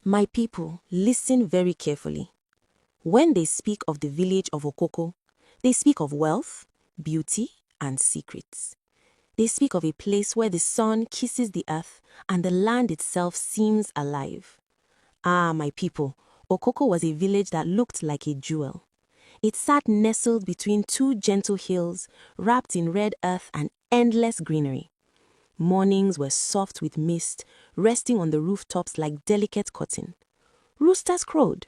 My people, listen very carefully. When they speak of the village of Okoko, they speak of wealth, beauty, and secrets. They speak of a place where the sun kisses the earth and the land itself seems alive. Ah, my people, Okoko was a village that looked like a jewel. It sat nestled between two gentle hills, wrapped in red earth and endless greenery. Mornings were soft with mist, resting on the rooftops like delicate cotton. Roosters crowed.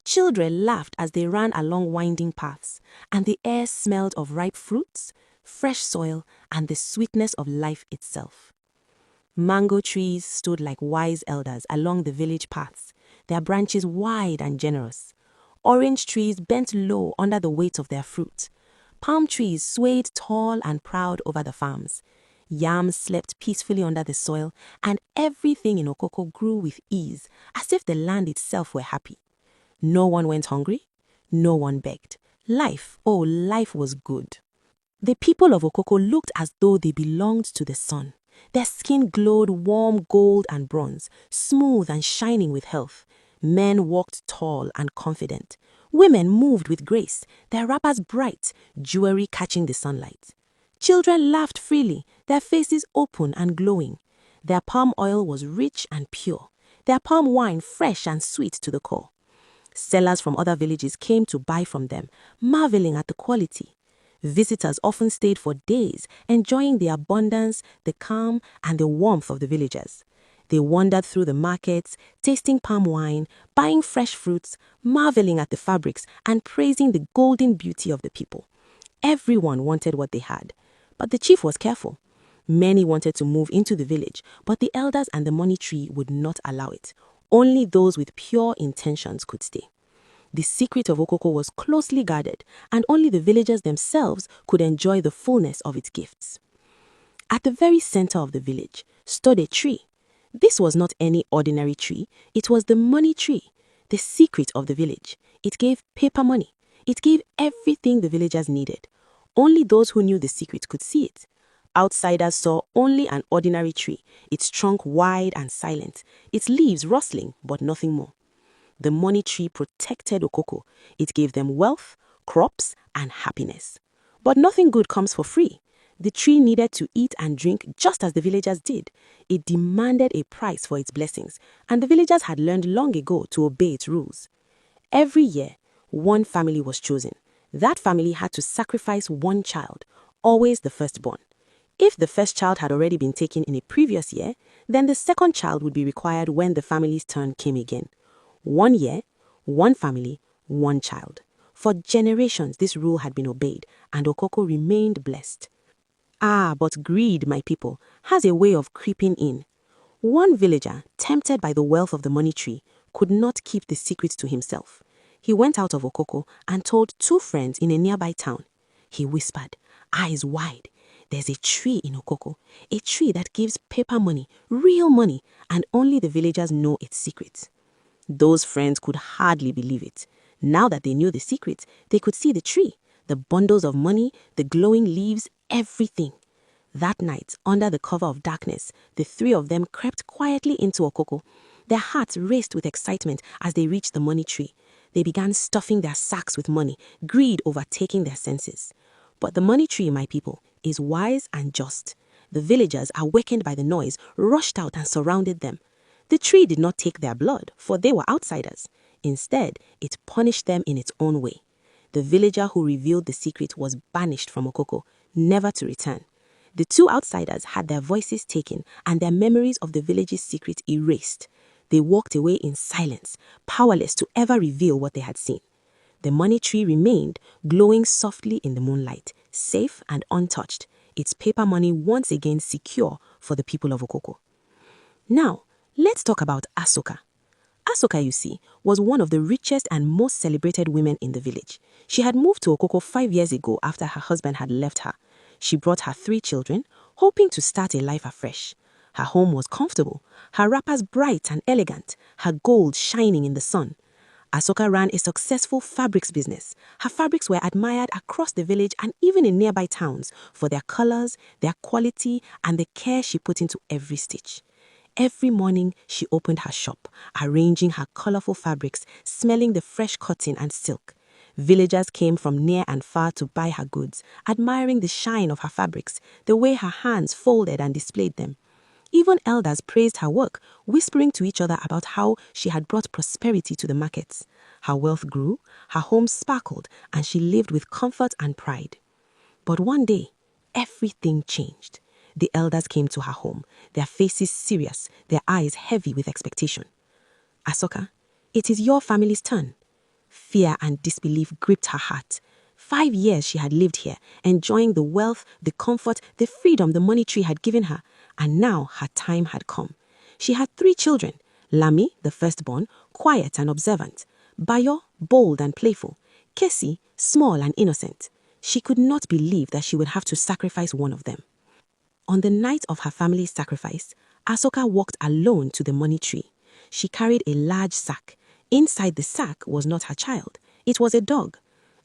Children laughed as they ran along winding paths, and the air smelled of ripe fruits, fresh soil, and the sweetness of life itself. Mango trees stood like wise elders along the village paths, their branches wide and generous. Orange trees bent low under the weight of their fruit. Palm trees swayed tall and proud over the farms. Yams slept peacefully under the soil, and everything in Okoko grew with ease, as if the land itself were happy. No one went hungry. No one begged. Life, oh, life was good. The people of Okoko looked as though they belonged to the sun. Their skin glowed warm gold and bronze, smooth and shining with health. Men walked tall and confident. Women moved with grace, their wrappers bright, jewelry catching the sunlight. Children laughed freely, their faces open and glowing. Their palm oil was rich and pure, their palm wine fresh and sweet to the core. Sellers from other villages came to buy from them, marveling at the quality. Visitors often stayed for days, enjoying the abundance, the calm, and the warmth of the villagers. They wandered through the markets, tasting palm wine, buying fresh fruits, marveling at the fabrics, and praising the golden beauty of the people. Everyone wanted what they had, but the chief was careful. Many wanted to move into the village, but the elders and the money tree would not allow it. Only those with pure intentions could stay. The secret of Okoko was closely guarded, and only the villagers themselves could enjoy the fullness of its gifts. At the very center of the village stood a tree. This was not any ordinary tree. It was the money tree, the secret of the village. It gave paper money. It gave everything the villagers needed. Only those who knew the secret could see it. Outsiders saw only an ordinary tree, its trunk wide and silent, its leaves rustling, but nothing more. The money tree protected Okoko. It gave them wealth, crops, and happiness. But nothing good comes for free. The tree needed to eat and drink just as the villagers did. It demanded a price for its blessings, and the villagers had learned long ago to obey its rules. Every year, one family was chosen. That family had to sacrifice one child, always the firstborn. If the first child had already been taken in a previous year, then the second child would be required when the family's turn came again. 1 year, one family, one child. For generations, this rule had been obeyed, and Okoko remained blessed. Ah, but greed, my people, has a way of creeping in. One villager, tempted by the wealth of the money tree, could not keep the secret to himself. He went out of Okoko and told 2 friends in a nearby town. He whispered, eyes wide, "There's a tree in Okoko, a tree that gives paper money, real money, and only the villagers know its secret." Those friends could hardly believe it. Now that they knew the secret, they could see the tree, the bundles of money, the glowing leaves, everything. That night, under the cover of darkness, the 3 of them crept quietly into Okoko. Their hearts raced with excitement as they reached the money tree. They began stuffing their sacks with money, greed overtaking their senses. But the money tree, my people, is wise and just. The villagers, awakened by the noise, rushed out and surrounded them. The tree did not take their blood, for they were outsiders. Instead, it punished them in its own way. The villager who revealed the secret was banished from Okoko, never to return. The 2 outsiders had their voices taken and their memories of the village's secret erased. They walked away in silence, powerless to ever reveal what they had seen. The money tree remained, glowing softly in the moonlight, safe and untouched, its paper money once again secure for the people of Okoko. Now, let's talk about Asoka. Asoka, you see, was one of the richest and most celebrated women in the village. She had moved to Okoko 5 years ago after her husband had left her. She brought her 3 children, hoping to start a life afresh. Her home was comfortable, her wrappers bright and elegant, her gold shining in the sun. Asoka ran a successful fabrics business. Her fabrics were admired across the village and even in nearby towns for their colors, their quality, and the care she put into every stitch. Every morning, she opened her shop, arranging her colorful fabrics, smelling the fresh cotton and silk. Villagers came from near and far to buy her goods, admiring the shine of her fabrics, the way her hands folded and displayed them. Even elders praised her work, whispering to each other about how she had brought prosperity to the markets. Her wealth grew, her home sparkled, and she lived with comfort and pride. But one day, everything changed. The elders came to her home, their faces serious, their eyes heavy with expectation. Asoka, it is your family's turn. Fear and disbelief gripped her heart. 5 years she had lived here, enjoying the wealth, the comfort, the freedom the money tree had given her, and now her time had come. She had 3 children. Lami, the firstborn, quiet and observant. Bayo, bold and playful. Kesi, small and innocent. She could not believe that she would have to sacrifice one of them. On the night of her family's sacrifice, Asoka walked alone to the money tree. She carried a large sack. Inside the sack was not her child. It was a dog.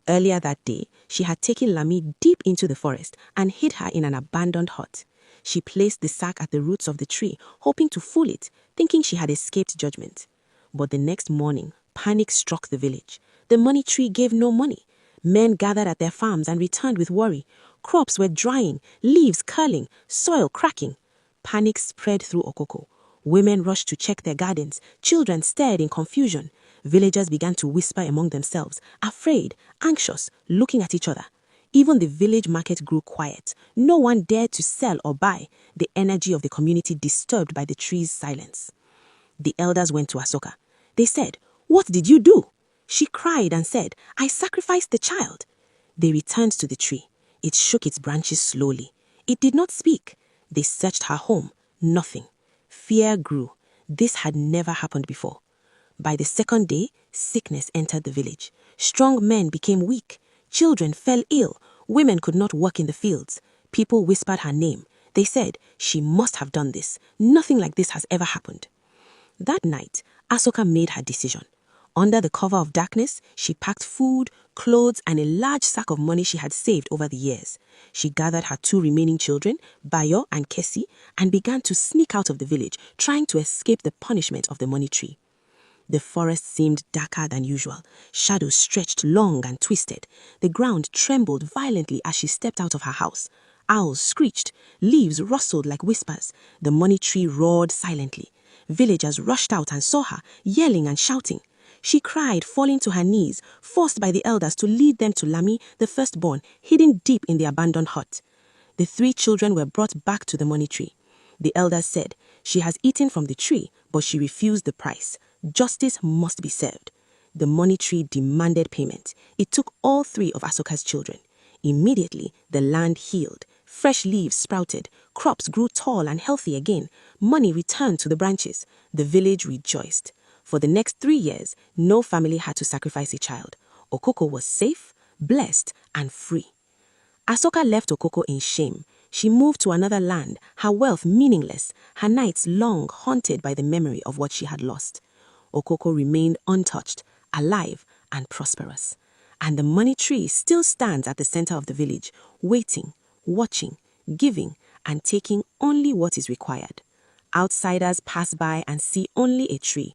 Earlier that day, she had taken Lami deep into the forest and hid her in an abandoned hut. She placed the sack at the roots of the tree, hoping to fool it, thinking she had escaped judgment. But the next morning, panic struck the village. The money tree gave no money. Men gathered at their farms and returned with worry. Crops were drying, leaves curling, soil cracking. Panic spread through Okoko. Women rushed to check their gardens. Children stared in confusion. Villagers began to whisper among themselves, afraid, anxious, looking at each other. Even the village market grew quiet. No one dared to sell or buy, the energy of the community disturbed by the tree's silence. The elders went to Asoka. They said, "What did you do?" She cried and said, "I sacrificed the child." They returned to the tree. It shook its branches slowly. It did not speak. They searched her home. Nothing. Fear grew. This had never happened before. By the second day, sickness entered the village. Strong men became weak. Children fell ill. Women could not work in the fields. People whispered her name. They said, "She must have done this. Nothing like this has ever happened." That night, Asoka made her decision. Under the cover of darkness, she packed food, clothes, and a large sack of money she had saved over the years. She gathered her 2 remaining children, Bayo and Kesi, and began to sneak out of the village, trying to escape the punishment of the money tree. The forest seemed darker than usual. Shadows stretched long and twisted. The ground trembled violently as she stepped out of her house. Owls screeched. Leaves rustled like whispers. The money tree roared silently. Villagers rushed out and saw her, yelling and shouting. She cried, falling to her knees, forced by the elders to lead them to Lami, the firstborn, hidden deep in the abandoned hut. The 3 children were brought back to the money tree. The elders said, "She has eaten from the tree, but she refused the price. Justice must be served." The money tree demanded payment. It took all 3 of Asoka's children. Immediately, the land healed. Fresh leaves sprouted. Crops grew tall and healthy again. Money returned to the branches. The village rejoiced. For the next 3 years, no family had to sacrifice a child. Okoko was safe, blessed, and free. Asoka left Okoko in shame. She moved to another land, her wealth meaningless, her nights long haunted by the memory of what she had lost. Okoko remained untouched, alive, and prosperous. And the money tree still stands at the center of the village, waiting, watching, giving, and taking only what is required. Outsiders pass by and see only a tree,